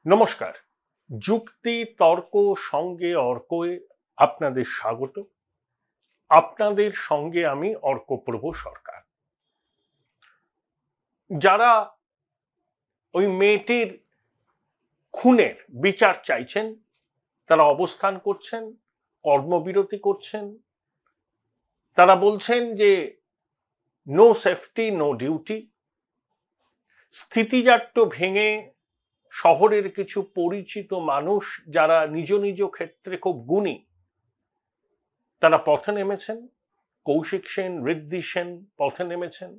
নমস্কার। যুক্তি তর্ক সঙ্গে অর্কয়ে আপনাদের স্বাগত। আপনাদের সঙ্গে আমি অর্কপ্রভ সরকার। যারা ওই মেয়েটির খুনের বিচার চাইছেন তারা অবস্থান করছেন, কর্মবিরতি করছেন। তারা বলছেন যে নো সেফটি নো ডিউটি। স্থিতিজাট্য ভেঙে শহরের কিছু পরিচিত মানুষ যারা নিজ নিজ ক্ষেত্রে খুব গুণী তারা পথে নেমেছেন। কৌশিক সেন, ঋদ্ধি সেন পথে নেমেছেন।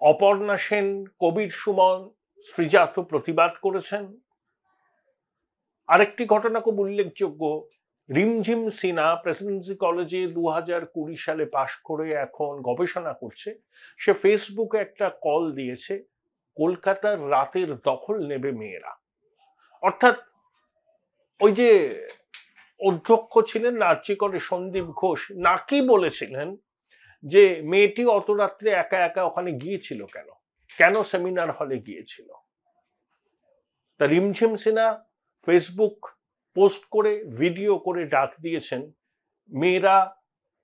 অপর্ণা সেন, কবির সুমন, শ্রীজাত প্রতিবাদ করেছেন। আরেকটি ঘটনা খুব উল্লেখযোগ্য, রিমঝিম সিনহা প্রেসিডেন্সি কলেজে 2020 সালে পাশ করে এখন গবেষণা করছে। সে ফেসবুকে একটা কল দিয়েছে, কলকাতার রাতের দখল নেবে মেয়েরা। অর্থাৎ ওই যে অধ্যক্ষ ছিলেন আর্চিকরে সন্দীপ ঘোষ নাকি বলেছিলেন যে মেয়েটি অত রাত্রে একা একা ওখানে গিয়েছিল কেন সেমিনার হলে গিয়েছিল। তা রিমঝিম সিনহা ফেসবুক পোস্ট করে ভিডিও করে ডাক দিয়েছেন মেয়েরা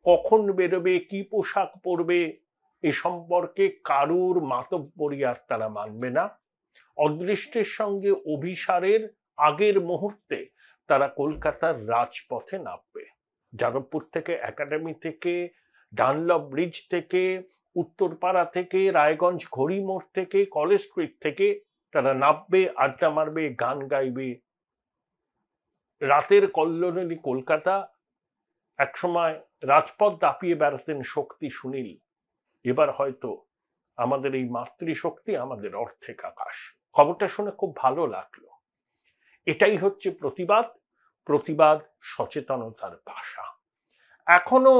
কখন বেরোবে, কি পোশাক পরবে এ সম্পর্কে কারুর মাতব্বরি আর তারা মানবে না। অদৃষ্টের সঙ্গে অভিসারের আগের মুহূর্তে তারা কলকাতার রাজপথে নামবে। যাদবপুর থেকে, একাডেমি থেকে, ডানলপ ব্রিজ থেকে, উত্তরপাড়া থেকে, রায়গঞ্জ ঘড়ি মোড় থেকে, কলেজ স্ট্রিট থেকে তারা নামবে, আড্ডা মারবে, গান গাইবে। রাতের কল্লোলিনী কলকাতা। একসময় রাজপথ দাপিয়ে বেড়াতেন শক্তি সুনীল, এবার হয়তো আমাদের এই মাতৃশক্তি আমাদের অর্ধেক আকাশ। খবরটা শুনে খুব ভালো লাগলো। এটাই হচ্ছে প্রতিবাদ, প্রতিবাদ সচেতনতার ভাষা। এখনো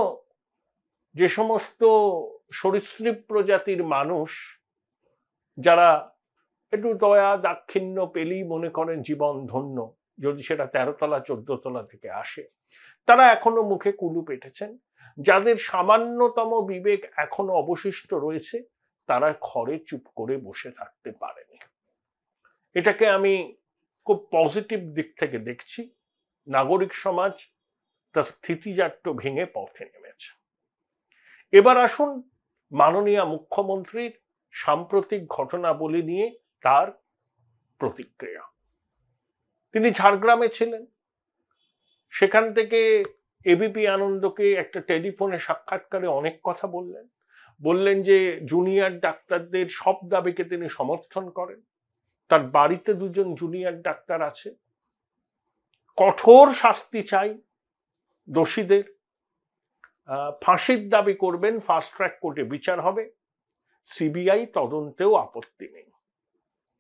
যে সমস্ত সরীসৃপ প্রজাতির মানুষ যারা একটু দয়া দাক্ষিণ্য পেলেই মনে করেন জীবন ধন্য, যদি সেটা 13 তলা 14 তলা থেকে আসে, তারা এখনো মুখে কুলু পেটেছেন। যাদের সামান্যতম বিবেক এখনো অবশিষ্ট রয়েছে তারা ঘরে চুপ করে বসে থাকতে পারেনি। এটাকে আমি খুব পজিটিভ দিক থেকে দেখছি। নাগরিক সমাজ তার স্থিতিজাট্য ভেঙে পথে নেমেছে। এবার আসুন মাননীয় মুখ্যমন্ত্রীর সাম্প্রতিক ঘটনাবলী নিয়ে তার প্রতিক্রিয়া। তিনি ঝাড়গ্রামে ছিলেন, সেখান থেকে এবিপি আনন্দকে একটা টেলিফোনে সাক্ষাৎকারে অনেক কথা বললেন যে জুনিয়র ডাক্তারদের সব দাবিকে তিনি সমর্থন করেন। তার বাড়িতে 2 জন জুনিয়র ডাক্তার আছে। কঠোর শাস্তি চাই দোষীদের, ফাঁসির দাবি করবেন, ফাস্ট ট্র্যাক কোর্টে বিচার হবে, সিবিআই তদন্তেও আপত্তি নেই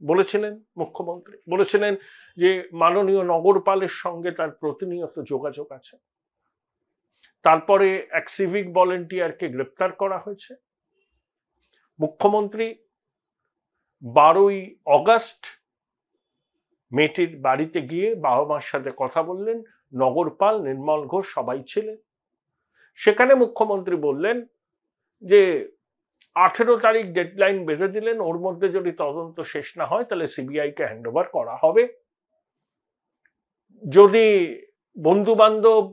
বলেছিলেন মুখ্যমন্ত্রী। বলেছিলেন যে মাননীয় নগরপালের সঙ্গে তার প্রতিনিয়ত যোগাযোগ আছে। তারপরে এক সিভিক ভলেন্টিয়ারকে গ্রেপ্তার করা হয়েছে। মুখ্যমন্ত্রী 12ই অগস্ট মেয়েটির বাড়িতে গিয়ে বাবা মার সাথে কথা বললেন। নগরপাল, নির্মল ঘোষ সবাই ছিলেন সেখানে। মুখ্যমন্ত্রী বললেন যে 18 তারিখ ডেডলাইন বেঁধে দিলেন, ওর মধ্যে যদি তদন্ত শেষ না হয় তাহলে সিবিআই কে হ্যান্ডওভার করা হবে। যদি বন্ধু বান্ধব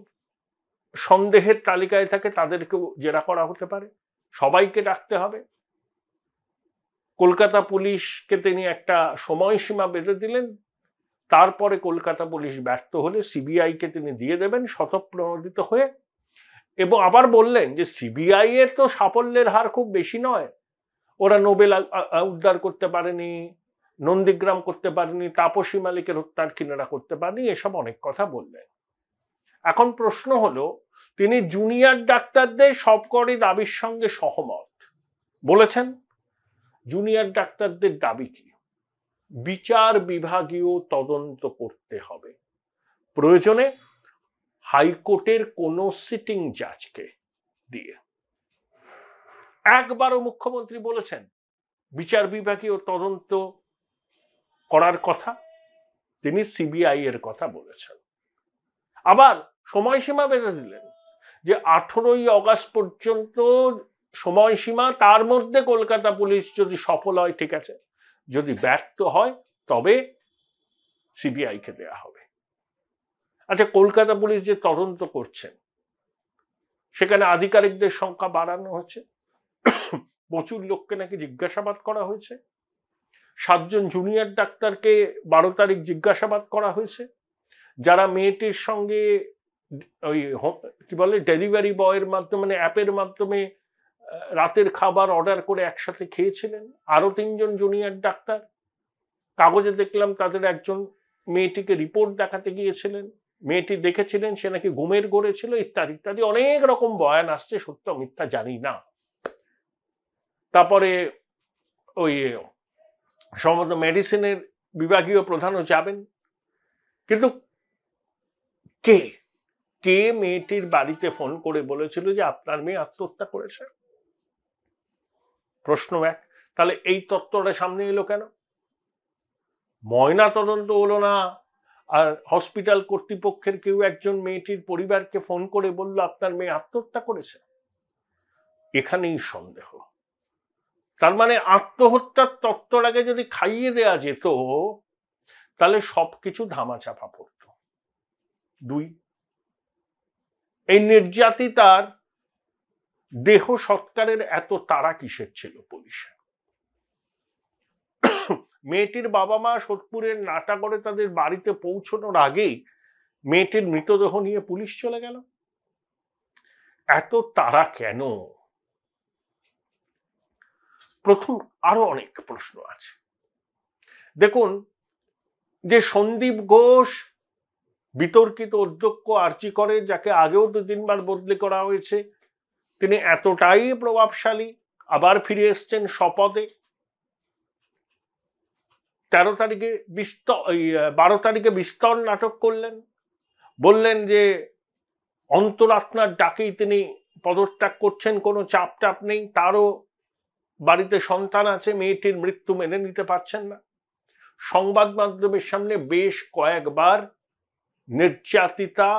সন্দেহের তালিকায় থাকে তাদেরকেও জেরা করা হতে পারে, সবাইকে ডাকতে হবে। কলকাতা পুলিশকে তিনি একটা সময়সীমা বেঁধে দিলেন, তারপরে কলকাতা পুলিশ ব্যর্থ হলে সিবিআই কে তিনি দিয়ে দেবেন স্বতঃপ্রণোদিত হয়ে। এবং আবার বললেন যে সিবিআই এর তো সাফল্যের হার খুব বেশি নয়, ওরা নোবেল উদ্ধার করতে পারেনি, নন্দীগ্রাম করতে পারেনি, তাপসী মালিকের হত্যার কিনারা করতে পারেনি, এসব অনেক কথা বললেন। এখন প্রশ্ন হলো, তিনি জুনিয়র ডাক্তারদের সবকটি দাবির সঙ্গে সহমত বলেছেন। জুনিয়র ডাক্তারদের দাবি কি? বিচার বিভাগীয় তদন্ত করতে হবে, প্রয়োজনে হাইকোর্টের কোন সিটিং জাজকে দিয়ে। একবারও মুখ্যমন্ত্রী বলেছেন বিচার বিভাগীয় তদন্ত করার কথা? তিনি সিবিআই এর কথা বলেছেন। আবার সময়সীমা বেঁধে দিলেন যে 18ই অগস্ট পর্যন্ত সময়সীমা, তার মধ্যে কলকাতা পুলিশ যদি সফল হয় ঠিক আছে, যদি ব্যর্থ হয় তবে সিবিআই কে দেয়া হবে। আচ্ছা, কলকাতা পুলিশ যে তদন্ত করছেন সেখানে আধিকারিকদের সংখ্যা বাড়ানো হচ্ছে, প্রচুর লোককে নাকি জিজ্ঞাসাবাদ করা হয়েছে, 7 জন জুনিয়র ডাক্তারকে 12 তারিখ জিজ্ঞাসাবাদ করা হয়েছে, যারা মেয়েটির সঙ্গে ওই কি বলে ডেলিভারি বয়ের মাধ্যমে মানে অ্যাপের মাধ্যমে রাতের খাবার অর্ডার করে একসাথে খেয়েছিলেন, আরো 3 জন জুনিয়র ডাক্তার। কাগজে দেখলাম তাদের একজন মেয়েটিকে রিপোর্ট দেখাতে গিয়েছিলেন, মেয়েটি দেখেছিলেন সে নাকি ঘুমের ঘোরে ছিল, ইত্যাদি ইত্যাদি অনেক রকম বয়ান আসছে, সত্য মিথ্যা জানি না। তারপরে ওই সম্ভবত মেডিসিনের বিভাগীয় প্রধানও যাবেন, কিন্তু কে কে মেয়েটির বাড়িতে ফোন করে বলেছিল যে আপনার মেয়ে আত্মহত্যা করেছে? প্রশ্ন এক। তাহলে এই তত্ত্বটা সামনে এলো কেন? ময়না তদন্ত হলো না, আর হসপিটাল কর্তৃপক্ষের কেউ একজন মেয়েটির পরিবারকে ফোন করে বলল আপনার মেয়ে আত্মহত্যা করেছে। এখানেই সন্দেহ। তার মানে আত্মহত্যার তত্ত্বটাকে যদি খাইয়ে দেয়া যেত তাহলে সবকিছু ধামাচাপা পড়ত। 2, এই নির্যাতিতার দেহ সৎকারের এত তাড়া কিসের ছিল পুলিশের? মেয়েটির বাবা মা সোদপুরের নাটাগড়ে তাদের বাড়িতে পৌঁছানোর আগেই মেয়েটির মৃতদেহ নিয়ে পুলিশ চলে গেল। এত তাড়া কেন? প্রথম আরো অনেক প্রশ্ন আছে। দেখুন, যে সন্দীপ ঘোষ বিতর্কিত অধ্যক্ষ আরজি করে, যাকে আগেও 2-3 বার বদলি করা হয়েছে, তিনি এতটাই প্রভাবশালী, আবার ফিরে এসছেন শপথে। 12 তারিখে বিস্তর নাটক করলেন, বললেন যে অন্তরাত্মার ডাকেই তিনি পদত্যাগ করছেন, কোনো চাপ টাপ নেই, তারও বাড়িতে সন্তান আছে, মেয়েটির মৃত্যু মেনে নিতে পারছেন না। সংবাদ মাধ্যমের সামনে বেশ কয়েকবার নির্যাতিতা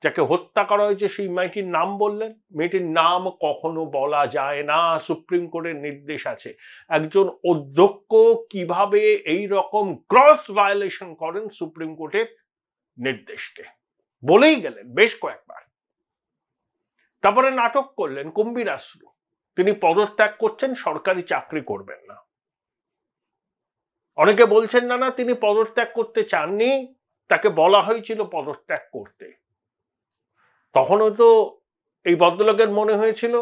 যাকে হত্যা করা হয়েছে সেই মেয়েটির নাম বললেন। মেয়েটির নাম কখনো বলা যায় না, সুপ্রিম কোর্টের নির্দেশ আছে। একজন অধ্যক্ষ কিভাবে এই রকম ক্রস ভায়োলেশন করেন সুপ্রিম কোর্টের নির্দেশকে, বলেই গেলেন বেশ কয়েকবার। তারপরে নাটক করলেন কুম্ভীরাশ্রু, তিনি পদত্যাগ করছেন, সরকারি চাকরি করবেন না। অনেকে বলছেন না না তিনি পদত্যাগ করতে চাননি, তাকে বলা হয়েছিল পদত্যাগ করতে। তখনও তো এই ভদ্রলোকের মনে হয়েছিল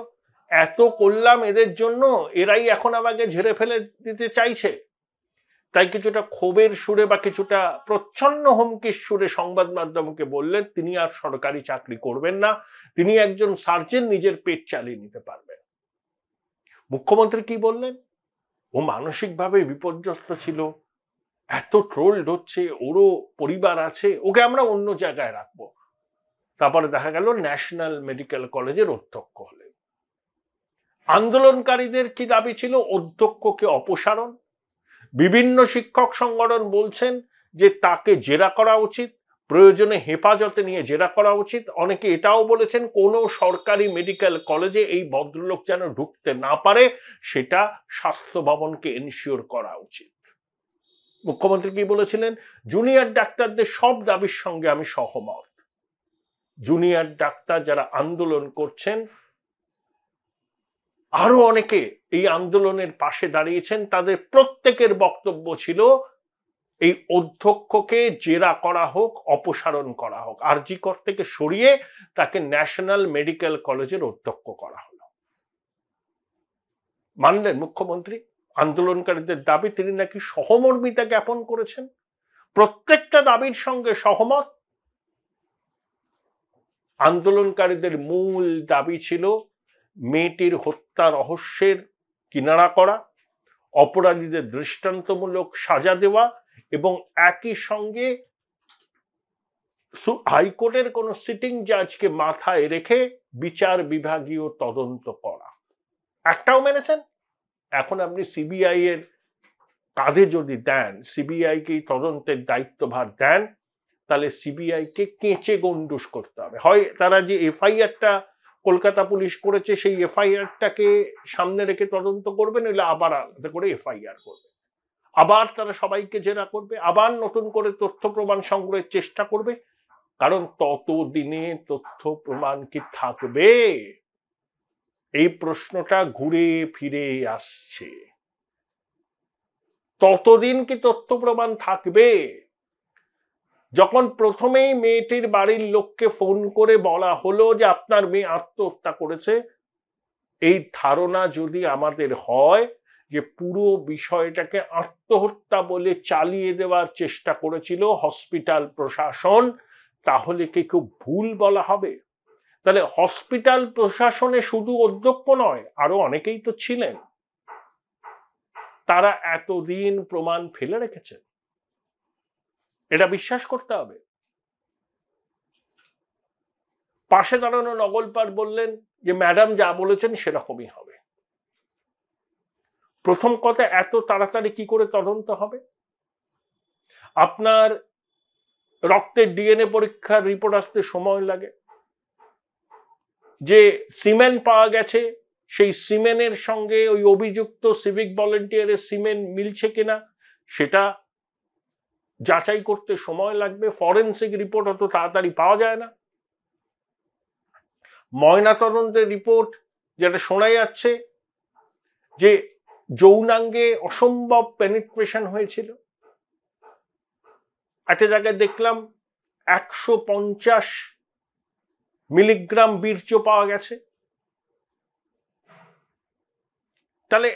এত করলাম এদের জন্য, এরাই এখন আমাকে ঝেড়ে ফেলে দিতে চাইছে, তাই কিছুটা ক্ষোভের সুরে বা কিছুটা প্রচ্ছন্ন হুমকির সুরে সংবাদ মাধ্যমকে বললেন তিনি আর সরকারি চাকরি করবেন না, তিনি একজন সার্জন, নিজের পেট চালিয়ে নিতে পারবেন। মুখ্যমন্ত্রী কি বললেন? ও মানসিকভাবে বিপর্যস্ত ছিল, এত ট্রোলড হচ্ছে, ওরও পরিবার আছে, ওকে আমরা অন্য জায়গায় রাখবো। তারপরে দেখা গেল ন্যাশনাল মেডিকেল কলেজের অধ্যক্ষ হলেন। আন্দোলনকারীদের কি দাবি ছিল? অধ্যক্ষকে অপসারণ। বিভিন্ন শিক্ষক সংগঠন বলছেন যে তাকে জেরা করা উচিত, প্রয়োজনে হেফাজতে নিয়ে জেরা করা উচিত। অনেকে এটাও বলেছেন কোনো সরকারি মেডিকেল কলেজে এই ভদ্রলোক যেন ঢুকতে না পারে, সেটা স্বাস্থ্য ভবনকে এনশিওর করা উচিত। মুখ্যমন্ত্রী কি বলেছিলেন? জুনিয়র ডাক্তারদের সব দাবির সঙ্গে আমি সহমত। জুনিয়র ডাক্তার যারা আন্দোলন করছেন, আরো অনেকে এই আন্দোলনের পাশে দাঁড়িয়েছেন, তাদের প্রত্যেকের বক্তব্য ছিল এই অধ্যক্ষকে জেরা করা হোক, অপসারণ করা হোক। আরজি কর থেকে সরিয়ে তাকে ন্যাশনাল মেডিকেল কলেজের অধ্যক্ষ করা হলো। মানলেন মুখ্যমন্ত্রী আন্দোলনকারীদের দাবি? তিনি নাকি সহমর্মিতা জ্ঞাপন করেছেন, প্রত্যেকটা দাবির সঙ্গে সহমত। আন্দোলনকারীদের মূল দাবি ছিল মেয়েটির হত্যা রহস্যের কিনারা করা, অপরাধীদের দৃষ্টান্তমূলক সাজা দেওয়া এবং একই সঙ্গে হাইকোর্টের কোন সিটিং জাজকে মাথায় রেখে বিচার বিভাগীয় তদন্ত করা। একটাও মেনেছেন? এখন আপনি সিবিআই এর কাঁধে যদি দেন, সিবিআই কে তদন্তের দায়িত্বভার দেন, তাহলে সিবিআই কে কেঁচে গন্ডুস করতে হবে। হয় তারা যে এফআইআরটা কলকাতা পুলিশ করেছে সেই এফআইআরটাকে সামনে রেখে তদন্ত করবেন, নইলে আবার আলাদা করে এফআইআর করবেন। আবার তারা সবাইকে জেরা করবে, আবার নতুন করে তথ্য প্রমাণ সংগ্রহের চেষ্টা করবে, কারণ ততদিনে তথ্য প্রমাণ কি থাকবে? এই প্রশ্নটা ঘুরে ফিরে আসছে। ততদিন কি তথ্য প্রমাণ থাকবে? যখন প্রথমেই মেয়েটির বাড়ির লোককে ফোন করে বলা হলো যে আপনার মেয়ে আত্মহত্যা করেছে, এই ধারণা যদি আমাদের হয় যে পুরো বিষয়টাকে আত্মহত্যা বলে চালিয়ে দেওয়ার চেষ্টা করেছিল হসপিটাল প্রশাসন, তাহলে কি খুব ভুল বলা হবে? তাহলে হসপিটাল প্রশাসনে শুধু অধ্যক্ষ নয়, আরো অনেকেই তো ছিলেন, তারা এতদিন প্রমাণ ফেলে রেখেছেন। এটা বিশ্বাস করতে হবে। পাশে দাঁড়ানো নগলপার বললেন যে ম্যাডাম যা বলেছেন সেরকমই হবে। প্রথম কথা, এত তাড়াতাড়ি কি করে তদন্ত হবে? আপনার রক্তের ডিএনএ পরীক্ষার রিপোর্ট আসতে সময় লাগে। যে সিমেন্ট পাওয়া গেছে, সেই সিমেন্টের সঙ্গে ওই অভিযুক্ত সিভিক ভলেন্টিয়ারের সিমেন্ট মিলছে কিনা সেটা যাচাই করতে সময় লাগবে। ফরেনসিক রিপোর্ট অত তাড়াতাড়ি পাওয়া যায় না। ময়নাতদন্তের রিপোর্ট যেটা শোনা যাচ্ছে যে যৌনাঙ্গে অসম্ভব পেনিট্রেশন হয়েছিল। একটা জায়গায় দেখলাম 150 মিলিগ্রাম বীর্য পাওয়া গেছে। তাহলে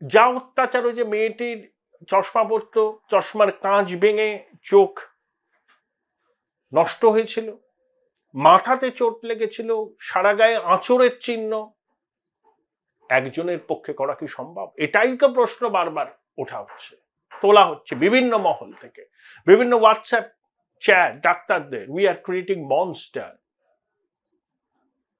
যা অত্যাচার, ওই যে মেয়েটির চশমা পরতো, চশমার কাঁচ ভেঙে চোখ নষ্ট হয়েছিল, মাথাতে চোট লেগেছিল, সারা গায়ে আঁচড়ের চিহ্ন, একজনের পক্ষে করা কি সম্ভব? এটাই তো প্রশ্ন বারবার ওঠা হচ্ছে, তোলা হচ্ছে বিভিন্ন মহল থেকে, বিভিন্ন হোয়াটসঅ্যাপ চ্যাট ডাক্তারদের, উই আর ক্রিয়েটিং মনস্টার।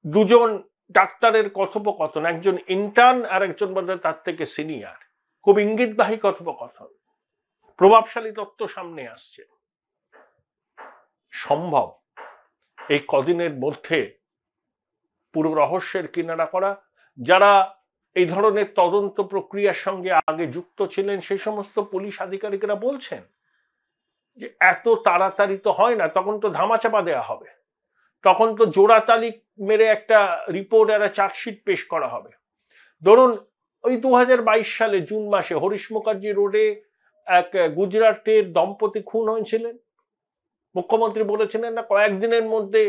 দুজন ডাক্তারের কথোপকথন, একজন ইন্টার্ন আর একজন বোধহয় তার থেকে সিনিয়র, খুব ইঙ্গিতবাহী কথোপকথন, প্রভাবশালী তথ্য সামনে আসছে। সম্ভব এই কদিনের মধ্যে পুরো রহস্যের কিনারা করা? যারা এই ধরনের তদন্ত প্রক্রিয়ার সঙ্গে আগে যুক্ত ছিলেন সেই সমস্ত পুলিশ আধিকারিকরা বলছেন যে এত তাড়াতাড়ি তো হয় না, তখন তো ধামাচাপা দেওয়া হবে, তখন তো জোড়াতালি মেরে একটা রিপোর্ট আর চার্জশিট পেশ করা হবে। ধরুন ওই 2022 সালে জুন মাসে হরিশ মুখার্জি রোডে এক গুজরাটের দম্পতি খুন হয়েছিলেন। মুখ্যমন্ত্রী বলেছিলেন না কয়েকদিনের মধ্যে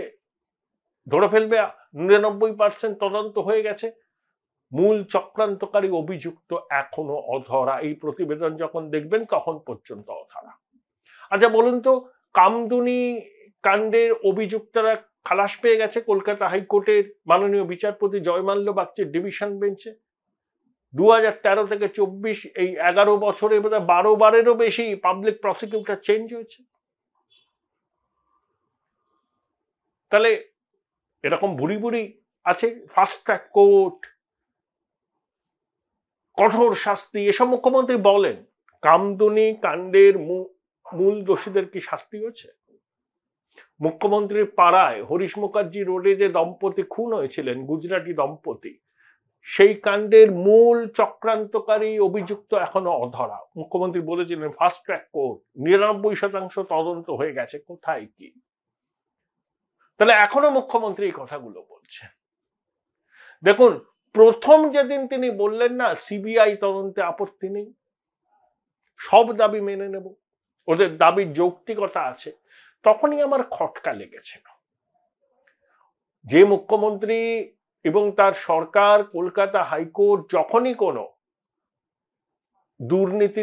ধরে ফেলবে, 99% তদন্ত হয়ে গেছে। মূল চক্রান্তকারী অভিযুক্ত এখনো অধরা। এই প্রতিবেদন যখন দেখবেন তখন পর্যন্ত অধরা। আচ্ছা বলুন তো, কামদুনি কাণ্ডের অভিযুক্তরা খালাস পেয়ে গেছে কলকাতা হাইকোর্টের মাননীয় বিচারপতি জয়মাল্য বাগচির ডিভিশন বেঞ্চে। 2013 থেকে 24 এই 11 বছরে বোধহয় 12 বারেরও বেশি পাবলিক প্রসিকিউটর চেঞ্জ হয়েছে। তাহলে এরকম ভুরি ভুরি আছে, ফাস্ট ট্র্যাক কোর্ট, কঠোর শাস্তি, এসব মুখ্যমন্ত্রী বলেন। কামদুনি কাণ্ডের মূল দোষীদের কি শাস্তি হয়েছে? মুখ্যমন্ত্রীর পাড়ায় হরিশ মুখার্জি রোডে যে দম্পতি খুন হয়েছিলেন, গুজরাটি দম্পতি, সেই কাণ্ডের মূল চক্রান্তকারী অভিযুক্ত এখনো অধরা। মুখ্যমন্ত্রী বলেছিলেন ফাস্ট ট্র্যাক কোর্ট, 99% তদন্ত হয়ে গেছে, কোথায় কি? তাহলে এখনো মুখ্যমন্ত্রী এই কথাগুলো বলছেন। দেখুন, প্রথম যেদিন তিনি বললেন না সিবিআই তদন্তে আপত্তি নেই, সব দাবি মেনে নেব, ওদের দাবির যৌক্তিকতা আছে, তখনই আমার খটকা লেগেছিল। যে মুখ্যমন্ত্রী এবং তার সরকার কলকাতা হাইকোর্ট যখনই কোনো দুর্নীতি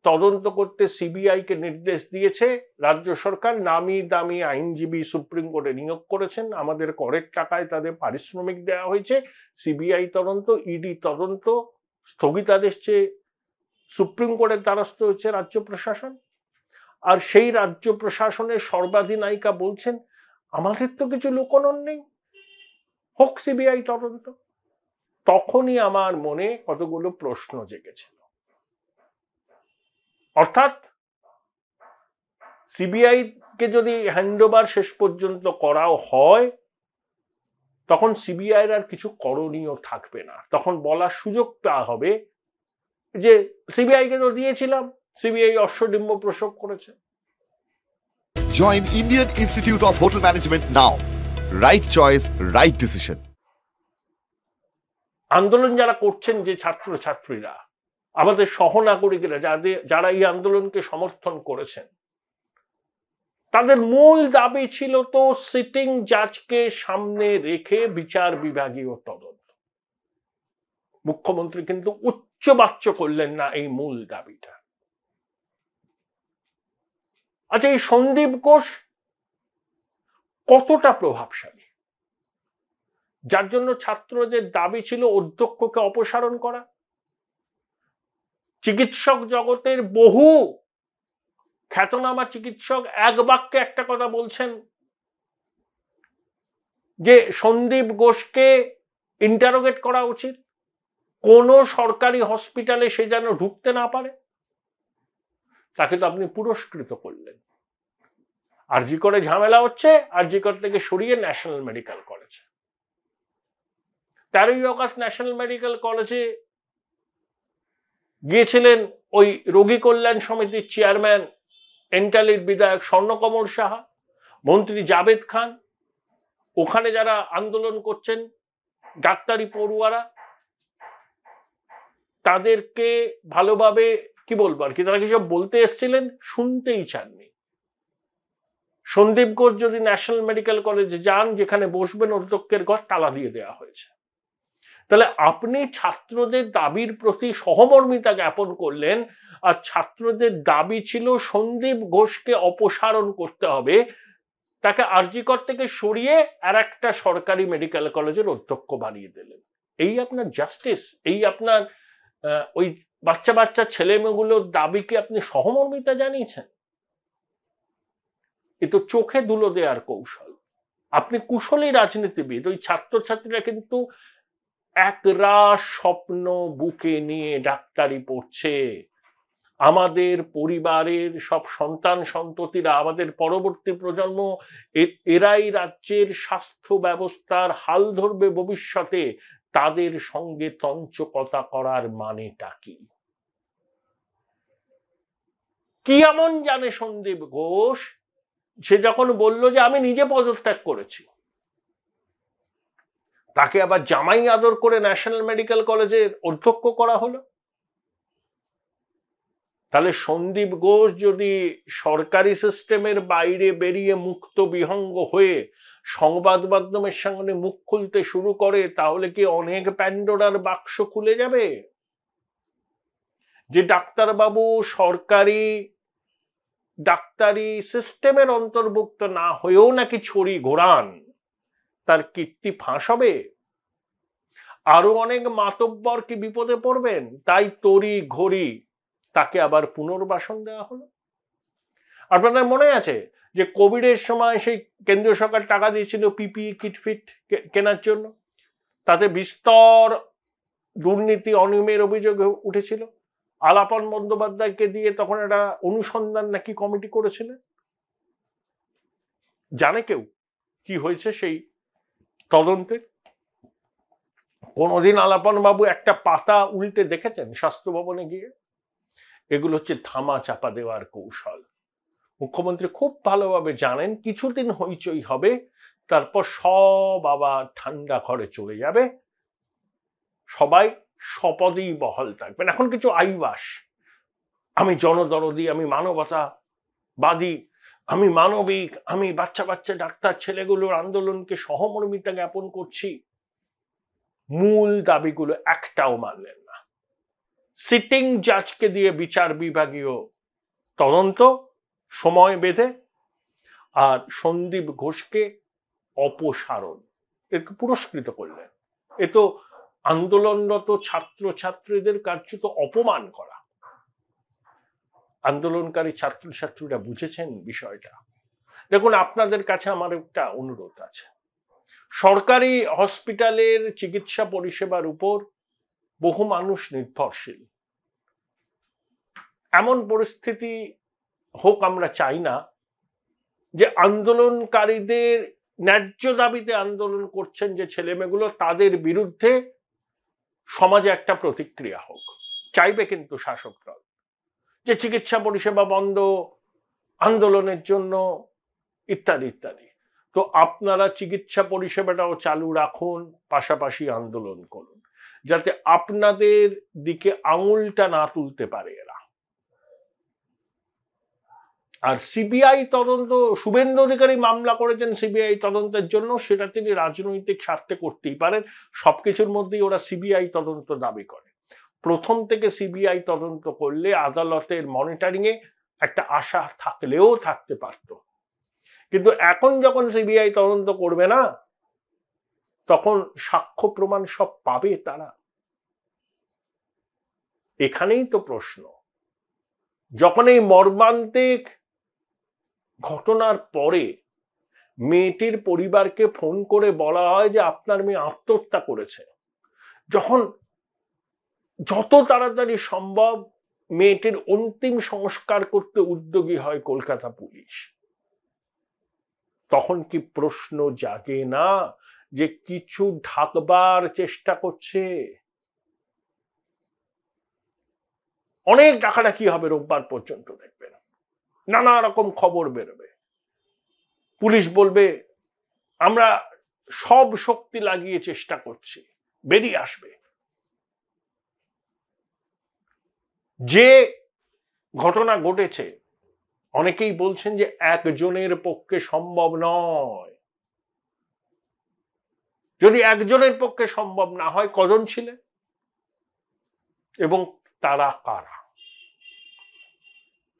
তদন্ত করতে সিবিআই কে নির্দেশ দিয়েছে, রাজ্য সরকার নামি দামি আইনজীবী সুপ্রিম কোর্টে নিয়োগ করেছেন, আমাদের করের টাকায় তাদের পারিশ্রমিক দেওয়া হয়েছে, সিবিআই তদন্ত, ইডি তদন্ত, স্থগিতাদেশ চেয়ে সুপ্রিম কোর্টের দ্বারস্থ হচ্ছে রাজ্য প্রশাসন। আর সেই রাজ্য প্রশাসনের সর্বাধিনায়িকা বলছেন আমাদের তো কিছু লুকোনোর নেই, হোক সিবিআই তদন্ত। তখনই আমার মনে কতগুলো প্রশ্ন জেগেছিল। অর্থাৎ সিবিআই কে যদি হ্যান্ডওভার শেষ পর্যন্ত করাও হয়, তখন সিবিআই আর কিছু করণীয় থাকবে না। তখন বলার সুযোগ পাওয়া হবে যে সিবিআই কে তো দিয়েছিলাম, সিবিআই অশ্বডিম্ব প্রসব করেছে। Join Indian Institute of Hotel Management now. Right choice, right decision. আন্দোলন যারা করছেন, যে ছাত্র ছাত্রীরা, আমাদের সহনাগরিকেরা, যারা এই আন্দোলনকে সমর্থন করেছেন, তাদের মূল দাবি ছিল তো সিটিং জাজকে সামনে রেখে বিচার বিভাগীয় তদন্ত। মুখ্যমন্ত্রী কিন্তু উচ্চবাচ্য করলেন না এই মূল দাবিটা। আচ্ছা, এই সন্দীপ ঘোষ কতটা প্রভাবশালী, যার জন্য ছাত্রদের দাবি ছিল অধ্যক্ষকে অপসারণ করা? চিকিৎসক জগতের বহু খ্যাতনামা চিকিৎসক এক বাক্যে একটা কথা বলছেন, যে সন্দীপ ঘোষকে ইন্টারোগেট করা উচিত, কোন সরকারি হসপিটালে সে যেন ঢুকতে না পারে। তাকে তো আপনি পুরস্কৃত করলেন। আরজি করে ঝামেলা হচ্ছে, আরজি কর থেকে সরিয়ে ন্যাশনাল মেডিকেল কলেজে। 13ই অগস্ট ন্যাশনাল মেডিকেল কলেজে গিয়েছিলেন ওই রোগী কল্যাণ সমিতির চেয়ারম্যান, এন্টালির বিধায়ক স্বর্ণকমল সাহা, মন্ত্রী জাভেদ খান, ওখানে যারা আন্দোলন করছেন ডাক্তারি পড়ুয়ারা, তাদেরকে ভালোভাবে কি বলবো আর কি, তারা কি সব বলতে এসেছিলেন, শুনতেই চাননি। সন্দীপ ঘোষ যদি ন্যাশনাল মেডিকেল কলেজে যান, যেখানে বসবেন অধ্যক্ষের ঘর তালা দিয়ে দেওয়া হয়েছে। তাহলে আপনি ছাত্রদের দাবির প্রতি সহমর্মিতা জ্ঞাপন করলেন, আর ছাত্রদের দাবি ছিল সন্দীপ ঘোষকে অপসারণ করতে হবে, তাকে আরজি কর থেকে সরিয়ে আর একটা সরকারি মেডিকেল কলেজের অধ্যক্ষ বানিয়ে দিলেন। এই আপনার জাস্টিস? এই আপনার ওই বাচ্চা বাচ্চা ছেলে মেয়েগুলোর দাবিকে আপনি সহমর্মিতা জানিয়েছেন? এ তো চোখে ধুলো দেওয়ার কৌশল। আপনি কুশলী রাজনীতিবিদ। ওই ছাত্রছাত্রীরা কিন্তু একরাশ স্বপ্ন বুকে নিয়ে ডাক্তারি পড়ছে। আমাদের পরিবারের সব সন্তান সন্ততিরা, আমাদের পরবর্তী প্রজন্ম, এরাই রাজ্যের স্বাস্থ্য ব্যবস্থার হাল ধরবে ভবিষ্যতে। তাদের সঙ্গে তঞ্চকতা করার মানেটা কি? কি এমন জানে সন্দীপ ঘোষ, সে যখন বলল যে আমি নিজে পদত্যাগ করেছি, তাকে আবার জামাই আদর করে ন্যাশনাল মেডিকেল কলেজের অধ্যক্ষ করা হলো? তাহলে সন্দীপ ঘোষ যদি সরকারি সিস্টেমের বাইরে বেরিয়ে মুক্ত বিহঙ্গ হয়ে সংবাদ মাধ্যমের সামনে মুখ খুলতে শুরু করে, তাহলে কি অনেক প্যান্ডোরার বাক্স খুলে যাবে? যে ডাক্তারবাবু সরকারি ডাক্তারি সিস্টেমের অন্তর্ভুক্ত না হয়েও নাকি ছড়ি ঘোরান, তার কীর্তি ফাঁস হবে। আরো অনেক মাতব্বর কি বিপদে পড়বেন, তাই তড়ি ঘড়ি তাকে আবার পুনর্বাসন দেওয়া হলো। আপনাদের মনে আছে যে কোভিডের সময় সেই কেন্দ্রীয় সরকার টাকা দিয়েছিল পিপিই কিট ফিট কেনার জন্য, তাতে বিস্তর দুর্নীতি অনিয়মের অভিযোগ উঠেছিল। আলাপন বন্দ্যোপাধ্যায়কে দিয়ে তখন একটা অনুসন্ধান নাকি কমিটি করেছিলেন। জানে কেউ কি হয়েছে সেই তদন্তে? কোনদিন আলাপন বাবু একটা পাতা উল্টে দেখেছেন স্বাস্থ্য ভবনে গিয়ে? এগুলো হচ্ছে ধামা চাপা দেওয়ার কৌশল। মুখ্যমন্ত্রী খুব ভালোভাবে জানেন কিছুদিন হইচই হবে, তারপর সব আবার ঠান্ডা ঘরে চলে যাবে, সবাই শপথেই বহাল থাকবেন। এখন কিছু আইবাস, আমি জনদরদি, আমি মানবতাবাদী, আমি মানবিক, আমি বাচ্চা বাচ্চা ডাক্তার ছেলেগুলোর আন্দোলনকে সহমর্মিতা জ্ঞাপন করছি, মূল দাবিগুলো একটাও মানলেন না। সিটিং জাজকে দিয়ে বিচার বিভাগীয় তদন্ত সময় বেঁধে, আর সন্দীপ ঘোষকে অপসারণ, একে পুরস্কৃত করলেন। এ তো আন্দোলনরত ছাত্রছাত্রীদের কার্যত অপমান করা। আন্দোলনকারী ছাত্রছাত্রীরা বুঝেছেন বিষয়টা। দেখুন, আপনাদের কাছে আমার একটা অনুরোধ আছে। সরকারি হসপিটালের চিকিৎসা পরিষেবার উপর বহু মানুষ নির্ভরশীল। এমন পরিস্থিতি হোক আমরা চাই না যে আন্দোলনকারীদের ন্যায্য দাবিতে আন্দোলন করছেন যে ছেলেমেয়েগুলো, তাদের বিরুদ্ধে সমাজে একটা প্রতিক্রিয়া হোক। চাইবে কিন্তু শাসক দল যে চিকিৎসা পরিষেবা বন্ধ, আন্দোলনের জন্য, ইত্যাদি ইত্যাদি। তো আপনারা চিকিৎসা পরিষেবাটাও চালু রাখুন, পাশাপাশি আন্দোলন করুন, যাতে আপনাদের দিকে আঙুলটা না তুলতে পারে এরা। আর সিবিআই তদন্ত, শুভেন্দু অধিকারী মামলা করেছেন সিবিআই তদন্তের জন্য, সেটা তিনি রাজনৈতিক স্বার্থে করতেই পারেন। সবকিছুর মধ্যেই ওরা সিবিআই তদন্ত দাবি করে। প্রথম থেকে সিবিআই তদন্ত করলে আদালতের মনিটরিং এ একটা আশা থাকলেও থাকতে পারত, কিন্তু এখন যখন সিবিআই তদন্ত করবে না, তখন সাক্ষ্য প্রমাণ সব পাবে তারা। এখানেই তো প্রশ্ন। যখন এই মর্মান্তিক ঘটনার পরে মেয়েটির পরিবারকে ফোন করে বলা হয় যে আপনার মেয়ে আত্মহত্যা করেছে, যখন যত তাড়াতাড়ি সম্ভব মেয়েটির অন্তিম সংস্কার করতে উদ্যোগী হয় কলকাতা পুলিশ, তখন কি প্রশ্ন জাগে না যে কিছু ঢাকবার চেষ্টা করছে? অনেক ডাকাডাকি হবে রোববার পর্যন্ত, দেখবেন নানা রকম খবর বেরোবে। পুলিশ বলবে আমরা সব শক্তি লাগিয়ে চেষ্টা করছি, বেরিয়ে আসবে। যে ঘটনা ঘটেছে, অনেকেই বলছেন যে একজনের পক্ষে সম্ভব নয়। যদি একজনের পক্ষে সম্ভব না হয়, কজন ছিলেন এবং তারা কারা?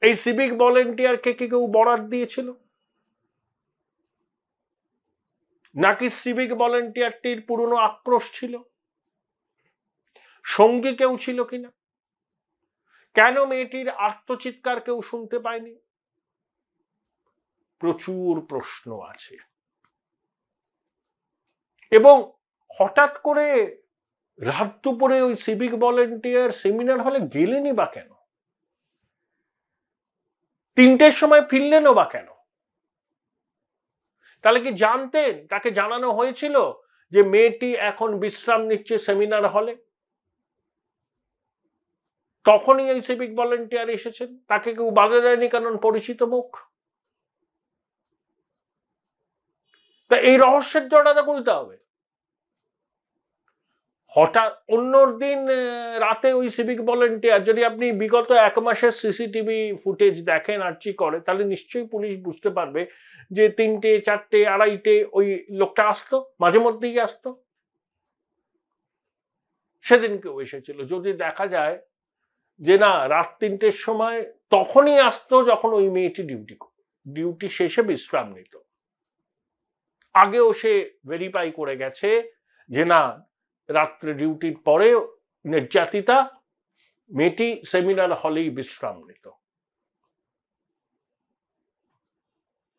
এই সিভিক ভলেন্টিয়ারকে কি কেউ বরাত দিয়েছিল, নাকি সিভিক ভলেন্টিয়ারটির পুরনো আক্রোশ ছিল? সঙ্গী কেউ ছিল কিনা? কেন মেয়েটির আর্তচিৎকার কেউ শুনতে পায়নি? প্রচুর প্রশ্ন আছে। এবং হঠাৎ করে রাত দুপুরে ওই সিভিক ভলেন্টিয়ার সেমিনার হলে গেলেনই বা কেন? 3টের সময় ফিরলেনও বা কেন? তাহলে কি জানতেন, তাকে জানানো হয়েছিল যে মেয়েটি এখন বিশ্রাম নিচ্ছে সেমিনার হলে? তখনই এই সিভিক ভলেন্টিয়ার এসেছেন, তাকে কেউ বাধা দেয়নি, কারণ পরিচিত মুখ। তা এই রহস্যের জড়াটা খুলতে হবে। হঠাৎ অন্য দিন রাতে ওই সিভিক ভলেন্টিয়ার, যদি আপনি বিগত 1 মাসের সিসিটিভি ফুটেজ দেখেন আর্চি করে, তাহলে নিশ্চয়ই পুলিশ বুঝতে পারবে যে 3টে, 4টে, 2:30 ওই লোকটা আসতো, মাঝে মধ্যেই আসতো। সেদিনকেও এসেছিল। যদি দেখা যায় যে না, রাত 3টের সময় তখনই আসতো যখন ওই মেয়েটি ডিউটি শেষে বিশ্রাম নিত। আগেও সে ভেরিফাই করে গেছে যে না, রাত্রে ডিউটির পরে নির্যাতিতা মেয়েটি সেমিনার হলেই বিশ্রাম নিত।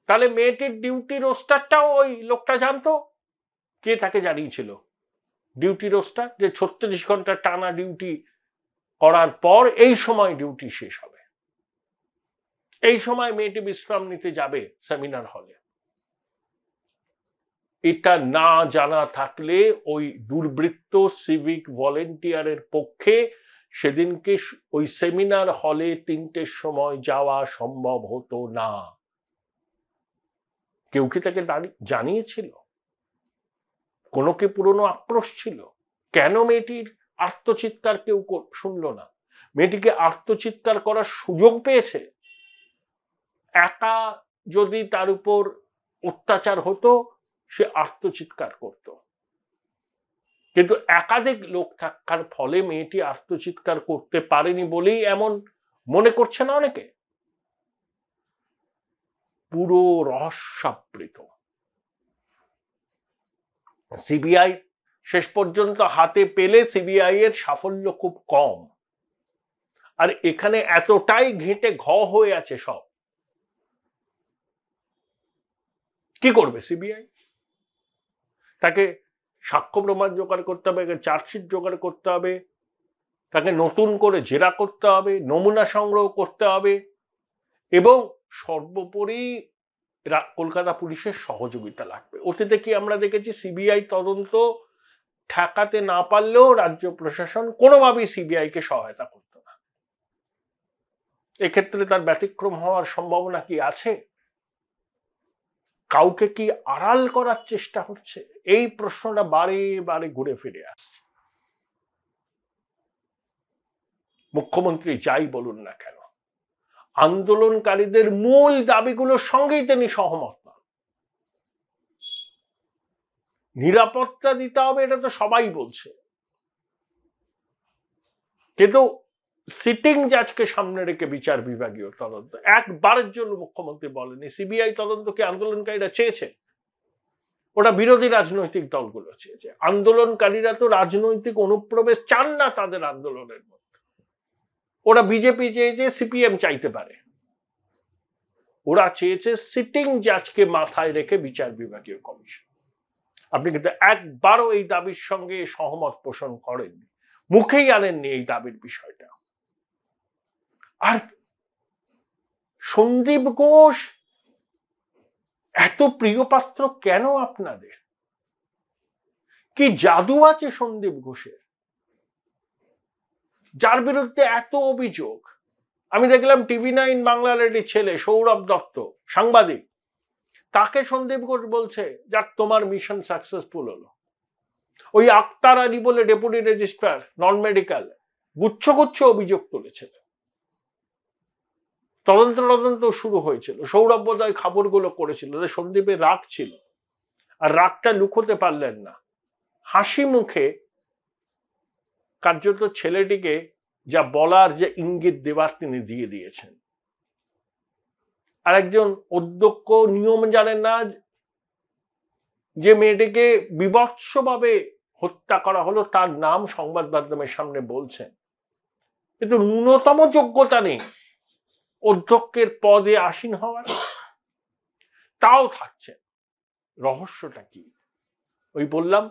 তাহলে মেয়েটির ডিউটি রোস্টারটাও ওই লোকটা জানতো। কে তাকে জানিয়েছিল ডিউটি রোস্টার? যে 36 ঘন্টা টানা ডিউটি করার পর এই সময় ডিউটি শেষ হবে, এই সময় মেয়েটি বিশ্রাম নিতে যাবে সেমিনার হলে। এটা না জানা থাকলে ওই দুর্বৃত্ত সিভিক ভলেন্টিয়ারের পক্ষে সেদিনকে ওই সেমিনার হলে 3টের সময় যাওয়া সম্ভব হতো না। কেউ কি তাকে জানিয়েছিল? কোনো কি পুরনো আক্রোশ ছিল? কেন মেয়েটির আর্তচিৎকার কেউ শুনল না? মেয়েটিকে আর্তচিৎকার করার সুযোগ পেয়েছে। একা যদি তার উপর অত্যাচার হতো, সে আর্তচিৎকার করত, কিন্তু একাধিক লোক থাকার ফলে মেয়েটি আর্তচিৎকার করতে পারেনি বলেই এমন মনে করছে না অনেকে। পুরো রহস্যাবৃত। সিবিআই শেষ পর্যন্ত হাতে পেলে সিবিআই এর সাফল্য খুব কম। আর এখানে এতটাই ঘেঁটে হয়ে আছে সব। কি করবে সিবিআই? তাকে সাক্ষ্য প্রমাণ জোগাড় করতে হবে, চার্জশিট জোগাড় করতে হবে, তাকে নতুন করে জেরা করতে হবে, নমুনা সংগ্রহ করতে হবে, এবং সর্বোপরি কলকাতা পুলিশের সহযোগিতা লাগবে। অতীতে কি আমরা দেখেছি, সিবিআই তদন্ত ঠেকাতে না পারলেও রাজ্য প্রশাসন কোনোভাবেই সিবিআই কে সহায়তা করত না। এক্ষেত্রে তার ব্যতিক্রম হওয়ার সম্ভাবনা কি আছে? কাউকে কি আড়াল করার চেষ্টা হচ্ছে? এই প্রশ্নটা বারে বারে ঘুরে ফিরে আসছে। মুখ্যমন্ত্রী যাই বলুন না কেন, আন্দোলনকারীদের মূল দাবিগুলোর সঙ্গেই তিনি সহমত নন। নিরাপত্তা দিতে হবে, এটা তো সবাই বলছে, কিন্তু সিটিং জাজকে সামনে রেখে বিচার বিভাগীয় তদন্ত একবারের জন্য মুখ্যমন্ত্রী বলেনি। সিবিআই তদন্তকে আন্দোলনকারীরা চেয়েছে, ওটা বিরোধী রাজনৈতিক দলগুলো চেয়েছে। আন্দোলনকারীরা তো রাজনৈতিক অনুপ্রবেশ চান না তাদের আন্দোলনের মধ্যে। ওরা বিজেপি চেয়েছে, সিপিএম চাইতে পারে, ওরা চেয়েছে সিটিং জাজকে মাথায় রেখে বিচার বিভাগীয় কমিশন। আপনি কিন্তু একবারও এই দাবির সঙ্গে সহমত পোষণ করেননি, মুখেই আনেননি এই দাবির বিষয়টা। আর সন্দীপ ঘোষ এত প্রিয় পাত্র কেন আপনাদের? কি জাদু আছে সন্দীপ ঘোষের, যার বিরুদ্ধে এত অভিযোগ? আমি দেখলাম TV9 বাংলার একটি ছেলে সৌরভ দত্ত, সাংবাদিক, তাকে সন্দীপ ঘোষ বলছে, যাক তোমার মিশন সাকসেসফুল হলো। ওই আক্তার আলী বলে ডেপুটি রেজিস্ট্রার নন মেডিকেল গুচ্ছ গুচ্ছ অভিযোগ তুলেছিলেন। তদন্ত শুরু হয়েছিল, সৌরভ বোধহয় খবরগুলো করেছিল, সন্দীপের রাগ ছিল, আর রাগটা লুকোতে পারলেন না। হাসি মুখে কার্যত ছেলেটিকে যা বলার, যে ইঙ্গিত দেবার তিনি দিয়ে দিয়েছেন। আর একজন অধ্যক্ষ নিয়ম জানেন না, যে মেয়েটিকে বিভৎসভাবে হত্যা করা হলো, তার নাম সংবাদ মাধ্যমের সামনে বলছেন। কিন্তু ন্যূনতম যোগ্যতা নেই অধ্যক্ষের পদে আসীন হওয়ার, তাও থাকছে। রহস্যটা কি? ওই বললাম,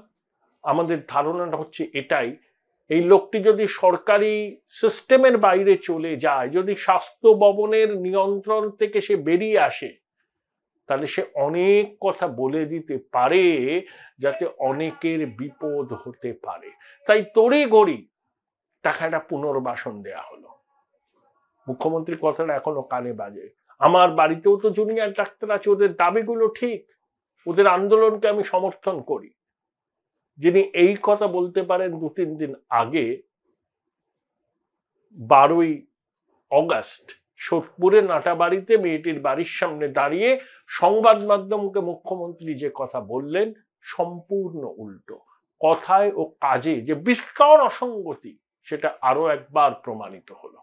আমাদের ধারণাটা হচ্ছে এটাই, এই লোকটি যদি সরকারি সিস্টেমের বাইরে চলে যায়, যদি স্বাস্থ্য ভবনের নিয়ন্ত্রণ থেকে সে বেরিয়ে আসে, তাহলে সে অনেক কথা বলে দিতে পারে, যাতে অনেকের বিপদ হতে পারে। তাই তড়িঘড়ি তাকে একটা পুনর্বাসন দেয়া হলো। মুখ্যমন্ত্রীর কথাটা এখনো কানে বাজে। আমার বাড়িতেও তো জুনিয়র ডাক্তার আছে, ওদের দাবিগুলো ঠিক, ওদের আন্দোলনকে আমি সমর্থন করি। যিনি এই কথা বলতে পারেন 2-3 দিন আগে, 12ই অগাস্ট সোদপুরে নাটাবাড়িতে মেয়েটির বাড়ির সামনে দাঁড়িয়ে সংবাদ মাধ্যমকে মুখ্যমন্ত্রী যে কথা বললেন, সম্পূর্ণ উল্টো। কথায় ও কাজে যে বিস্তর অসঙ্গতি, সেটা আরো একবার প্রমাণিত হলো।